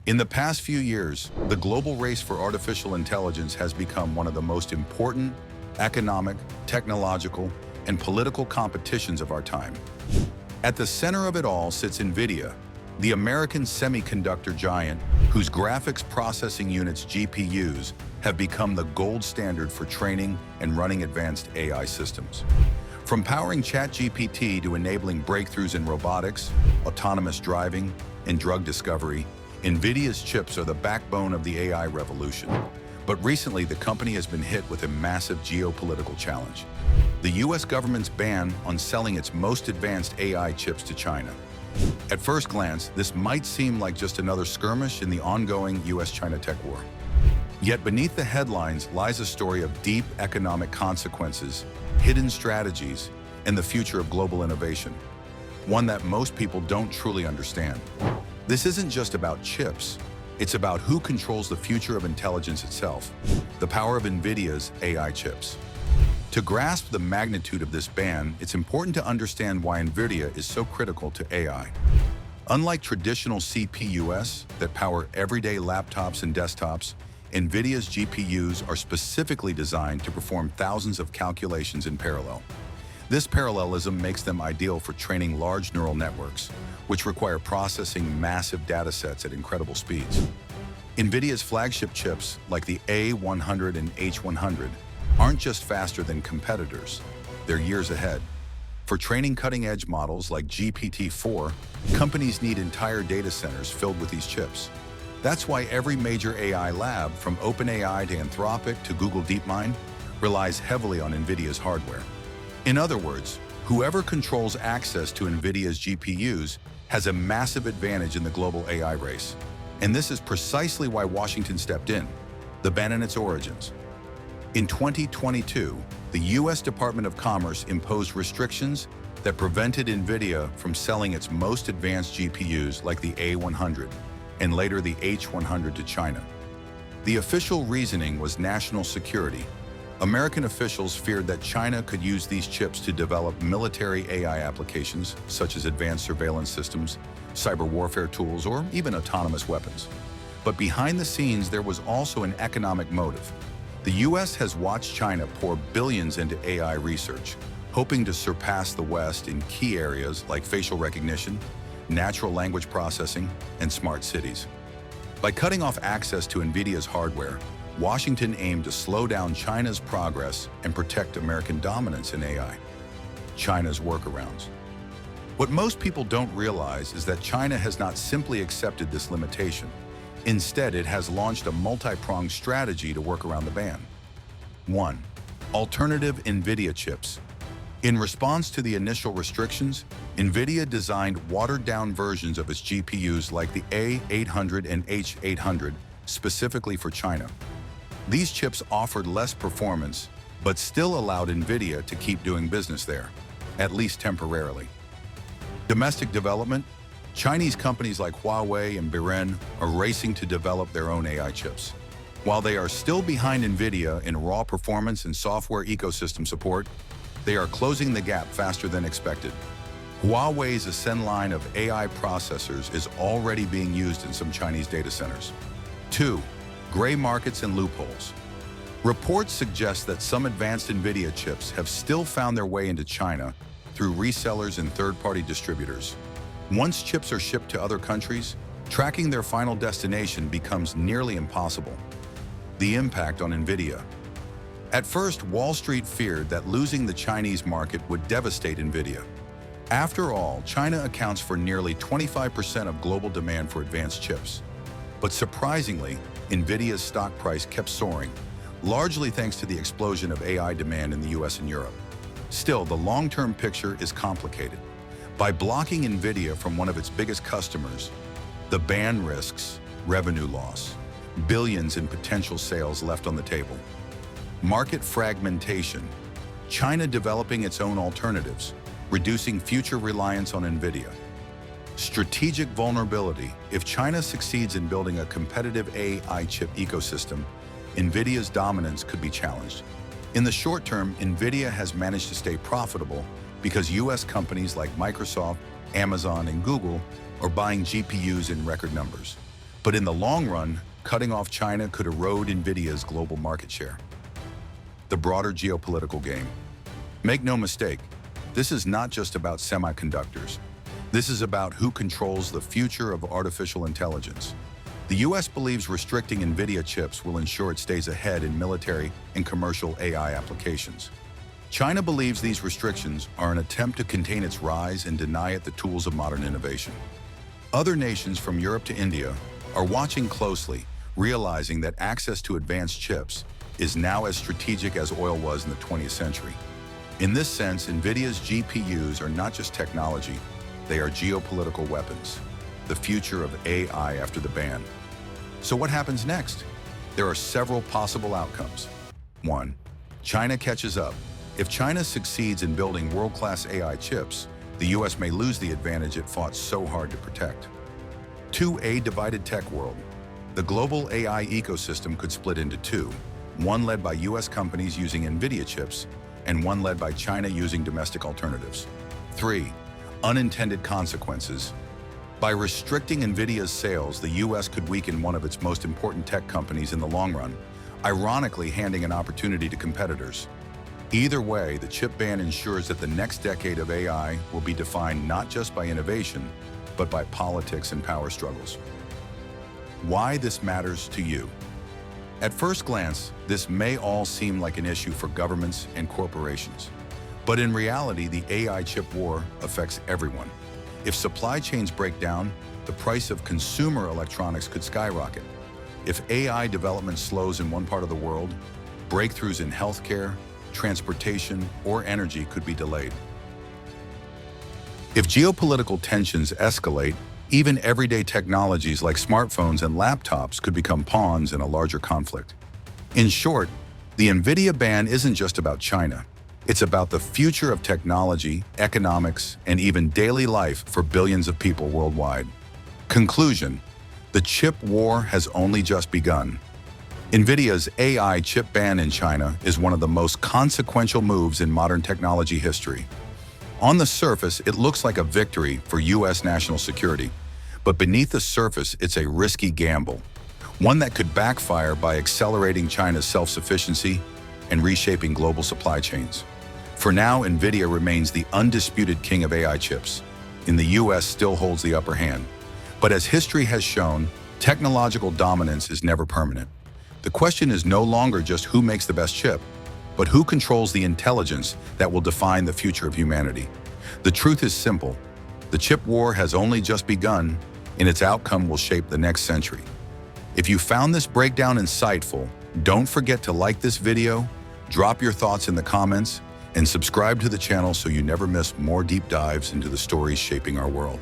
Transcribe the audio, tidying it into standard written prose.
In the past few years, the global race for artificial intelligence has become one of the most important economic, technological, and political competitions of our time. At the center of it all sits NVIDIA, the American semiconductor giant whose graphics processing units GPUs have become the gold standard for training and running advanced AI systems. From powering ChatGPT to enabling breakthroughs in robotics, autonomous driving, and drug discovery, NVIDIA's chips are the backbone of the AI revolution. But recently, the company has been hit with a massive geopolitical challenge: the US government's ban on selling its most advanced AI chips to China. At first glance, this might seem like just another skirmish in the ongoing US-China tech war. Yet beneath the headlines lies a story of deep economic consequences, hidden strategies, and the future of global innovation, one that most people don't truly understand. This isn't just about chips. It's about who controls the future of intelligence itself, the power of NVIDIA's AI chips. To grasp the magnitude of this ban, it's important to understand why NVIDIA is so critical to AI. Unlike traditional CPUs that power everyday laptops and desktops, NVIDIA's GPUs are specifically designed to perform thousands of calculations in parallel. This parallelism makes them ideal for training large neural networks, which require processing massive data sets at incredible speeds. NVIDIA's flagship chips, like the A100 and H100, aren't just faster than competitors, they're years ahead. For training cutting-edge models like GPT-4, companies need entire data centers filled with these chips. That's why every major AI lab, from OpenAI to Anthropic to Google DeepMind, relies heavily on NVIDIA's hardware. In other words, whoever controls access to NVIDIA's GPUs has a massive advantage in the global AI race. And this is precisely why Washington stepped in: the ban and its origins. In 2022, the US Department of Commerce imposed restrictions that prevented NVIDIA from selling its most advanced GPUs like the A100 and later the H100 to China. The official reasoning was national security. American officials feared that China could use these chips to develop military AI applications, such as advanced surveillance systems, cyber warfare tools, or even autonomous weapons. But behind the scenes, there was also an economic motive. The US has watched China pour billions into AI research, hoping to surpass the West in key areas like facial recognition, natural language processing, and smart cities. By cutting off access to NVIDIA's hardware, Washington aimed to slow down China's progress and protect American dominance in AI. China's workarounds. What most people don't realize is that China has not simply accepted this limitation. Instead, it has launched a multi-pronged strategy to work around the ban. 1. Alternative NVIDIA chips. In response to the initial restrictions, NVIDIA designed watered-down versions of its GPUs like the A800 and H800 specifically for China. These chips offered less performance, but still allowed NVIDIA to keep doing business there, at least temporarily. Domestic development. Chinese companies like Huawei and Biren are racing to develop their own AI chips. While they are still behind NVIDIA in raw performance and software ecosystem support, they are closing the gap faster than expected. Huawei's Ascend line of AI processors is already being used in some Chinese data centers. 2. Gray markets and loopholes. Reports suggest that some advanced NVIDIA chips have still found their way into China through resellers and third-party distributors. Once chips are shipped to other countries, tracking their final destination becomes nearly impossible. The impact on NVIDIA. At first, Wall Street feared that losing the Chinese market would devastate NVIDIA. After all, China accounts for nearly 25% of global demand for advanced chips. But surprisingly, NVIDIA's stock price kept soaring, largely thanks to the explosion of AI demand in the US and Europe. Still, the long-term picture is complicated. By blocking NVIDIA from one of its biggest customers, the ban risks revenue loss, billions in potential sales left on the table. Market fragmentation. China developing its own alternatives, reducing future reliance on NVIDIA. Strategic vulnerability. If China succeeds in building a competitive AI chip ecosystem, NVIDIA's dominance could be challenged. In the short term, NVIDIA has managed to stay profitable because US companies like Microsoft, Amazon, and Google are buying GPUs in record numbers. But in the long run, cutting off China could erode NVIDIA's global market share. The broader geopolitical game. Make no mistake, this is not just about semiconductors. This is about who controls the future of artificial intelligence. The US believes restricting NVIDIA chips will ensure it stays ahead in military and commercial AI applications. China believes these restrictions are an attempt to contain its rise and deny it the tools of modern innovation. Other nations from Europe to India are watching closely, realizing that access to advanced chips is now as strategic as oil was in the 20th century. In this sense, NVIDIA's GPUs are not just technology, they are geopolitical weapons, the future of AI after the ban. So what happens next? There are several possible outcomes. 1. China catches up. If China succeeds in building world-class AI chips, the US may lose the advantage it fought so hard to protect. 2. A divided tech world. The global AI ecosystem could split into two, one led by US companies using NVIDIA chips, and one led by China using domestic alternatives. 3. Unintended consequences. By restricting NVIDIA's sales, the US could weaken one of its most important tech companies in the long run, ironically handing an opportunity to competitors. Either way, the chip ban ensures that the next decade of AI will be defined not just by innovation, but by politics and power struggles. Why this matters to you? At first glance, this may all seem like an issue for governments and corporations. But in reality, the AI chip war affects everyone. If supply chains break down, the price of consumer electronics could skyrocket. If AI development slows in one part of the world, breakthroughs in healthcare, transportation, or energy could be delayed. If geopolitical tensions escalate, even everyday technologies like smartphones and laptops could become pawns in a larger conflict. In short, the NVIDIA ban isn't just about China. It's about the future of technology, economics, and even daily life for billions of people worldwide. Conclusion: the chip war has only just begun. NVIDIA's AI chip ban in China is one of the most consequential moves in modern technology history. On the surface, it looks like a victory for US national security, but beneath the surface, it's a risky gamble, one that could backfire by accelerating China's self-sufficiency and reshaping global supply chains. For now, NVIDIA remains the undisputed king of AI chips, and the US still holds the upper hand. But as history has shown, technological dominance is never permanent. The question is no longer just who makes the best chip, but who controls the intelligence that will define the future of humanity. The truth is simple. The chip war has only just begun, and its outcome will shape the next century. If you found this breakdown insightful, don't forget to like this video, drop your thoughts in the comments, and subscribe to the channel so you never miss more deep dives into the stories shaping our world.